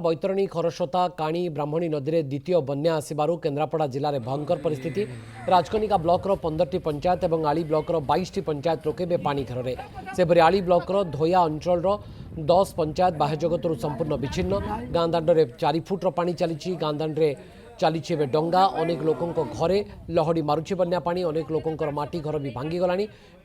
बैतरणी खरस्रोता काणी ब्राह्मणी नदी में द्वितीय बन्या आसबार केन्द्रापड़ा जिले में भयंकर परिस्थिति। राजकनिका ब्लॉक 15टी पंचायत और आली ब्लॉक 22टी पंचायत लोके पानी घर में सेपरी आली ब्लॉक धोया अंचल 10 पंचायत बाह्य जगत संपूर्ण विच्छिन्न। गाँ दाण्ड 4 फुट्र पानी चली गाँ दाण्ड चली डंगा अनेक लोकों घरे लहड़ी मारुछि बन्या पानी अनेक लोकों माटी घर भी भांगीगला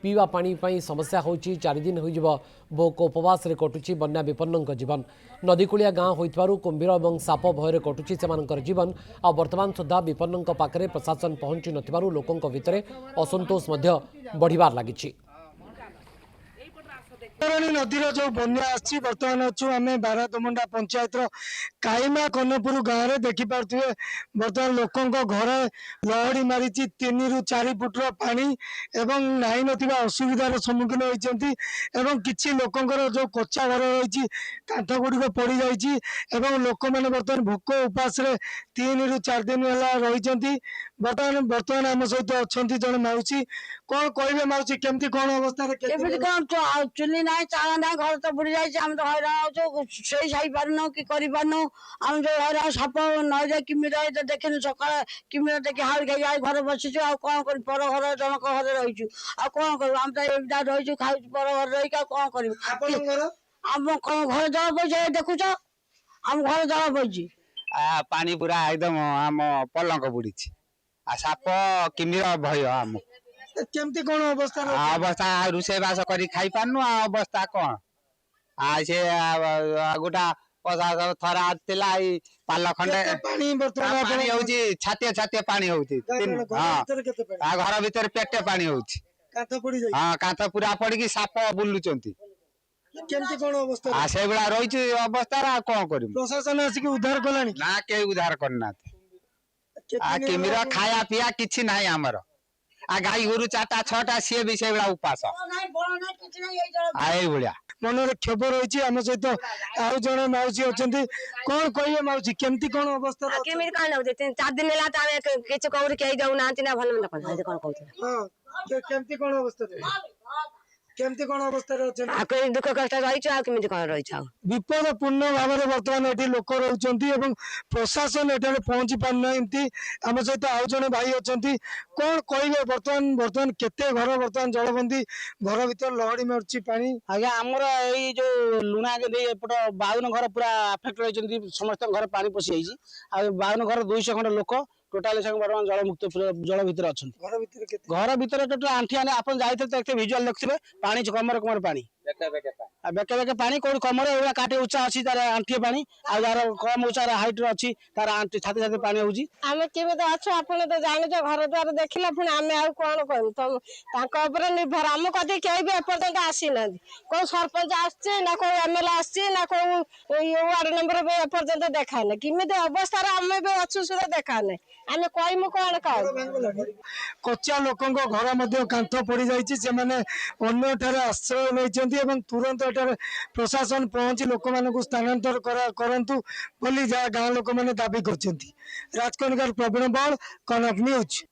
पीवा पानी समस्या होछि 4 दिन हो भोक उपवास रे कटुछि बन्या विपन्न जीवन। नदीकूलिया गाँ होइतबारु कुंभीर और साप भय कटुछि सेमानकर जीवन। आ वर्तमान सुधा विपन्न पाखरे प्रशासन पहुंची नथिबारु लोकों भितरे असंतोष मध्य बढ़िबार लागिछि। नदीर जो बन्या आसी बर्तमान अच्छु आम बारादमुंडा पंचायत काईमा कन्नपुर गाँव में देखिपे बर्तमान लोकों घर लहड़ी मारी 3 ରୁ 4 फुट्र पानी एवं नाई नथिबा असुविधार सम्मुखीन होइछन्ति एवं किछि लोकंकर जो कच्चा घर रही कांथ गुड़िक पड़ जाइए लोक मैंने बर्तमान भोक उपास 3 ରୁ 4 दिन है रही। बर्तमान आम सहित अच्छा जन माउसी कौन कहे माउसी केमती कौन अवस्था चुली ना चाल ना घर तो बुड़ी जाए तो हैरान से पारन कि आम जो हैरान साप नई किमी रही देखे सका किमी देखिए हाल खाई घर बसीचु आ कौन कर पर घर जनक घर रहीचु आ कौन कर आम तो रहीचु खाऊ पर घर रही कौन कर आम घर जल पैसा देखुच आम घर जल पैसी पानी पूरा एकदम आम पलंक बुड़ी साप किमिर भय आम केमती कौन अवस्था अवस्था रोषे बास कर खाई पारनु अवस्था कौन से गोटा पचास थर आसला पाल खंडे पानी होची छातिया छातिया पानी होची घर भीतर पेटे पानी होची हाँ कांथ पूरा पड़ी साप बुलुचंती केमती कौन अवस्था से बेला रही अवस्था कौन कर प्रशासन आसिक उद्धार कलानी ना के उद्धार करना किमिर खाया पिया किछि नाही आमर आ गाई गोरु 4टा 6टा सी भी से उपास भाया मन क्षोभ रही आम सहित आउ जड़े मौसी अच्छा कौन कहे मौसी केमती कौन अवस्था 4 दिन किसी कौर कहीं जाऊना भल केमती कौन अवस्था केमती कौन अवस्था दुख कष्ट रही कौन रही विपदपूर्ण भाव में बर्तमान ये लोक रोच प्रशासन एठार पहुंची पारना आम सहित आउ जड़े भाई अच्छा कौन कहे बर्तमान बर्तमान केते घर बर्तमान जलबंदी घर भीतर लहड़ी मार्ची पानी आज्ञा आमर यही जो लुणा एपट 52 घर पूरा आफेक्ट रही समस्त घर पानी पशि जाइए 52 घर 200 खंड लोक टोटाल बर्तमान जलमुक्त जल भीतर अच्छा घर भीतर टोटाल आंठी आने आप जाते भिजुआल देखते पानी कमर कमर पानी बेके बेके पानी कौन कमर एवं काटे उच्चा अच्छी तार आंठी पानी आर कम उच्चार हाइट अच्छी तार आंटी छाती छाती पानी होची आम केमी तो अच्छे आप जाने घर द्वार देखला पुणी आम आउ कौन कहूँ निर्भर आम कदी कहीं भी एपर्तंत आसी ना कौ सरपंच आसचे ना कौ एमएलए आसचे ना कौ वार्ड नंबर भी एपर्तंत देखा ना किमी अवस्था आम भी अच्छु सुधा देखा ना आम कहमु कौन कह कच्चा लोकों घर कांथ पड़ जाने आश्रय नहीं तुरंत एटार प्रशासन पहुंची लोक मानू स्थानांतर करंतु बोली गाँ लोक मैंने दाबी कर। राजकनिकार प्रवीण बल कनक न्यूज।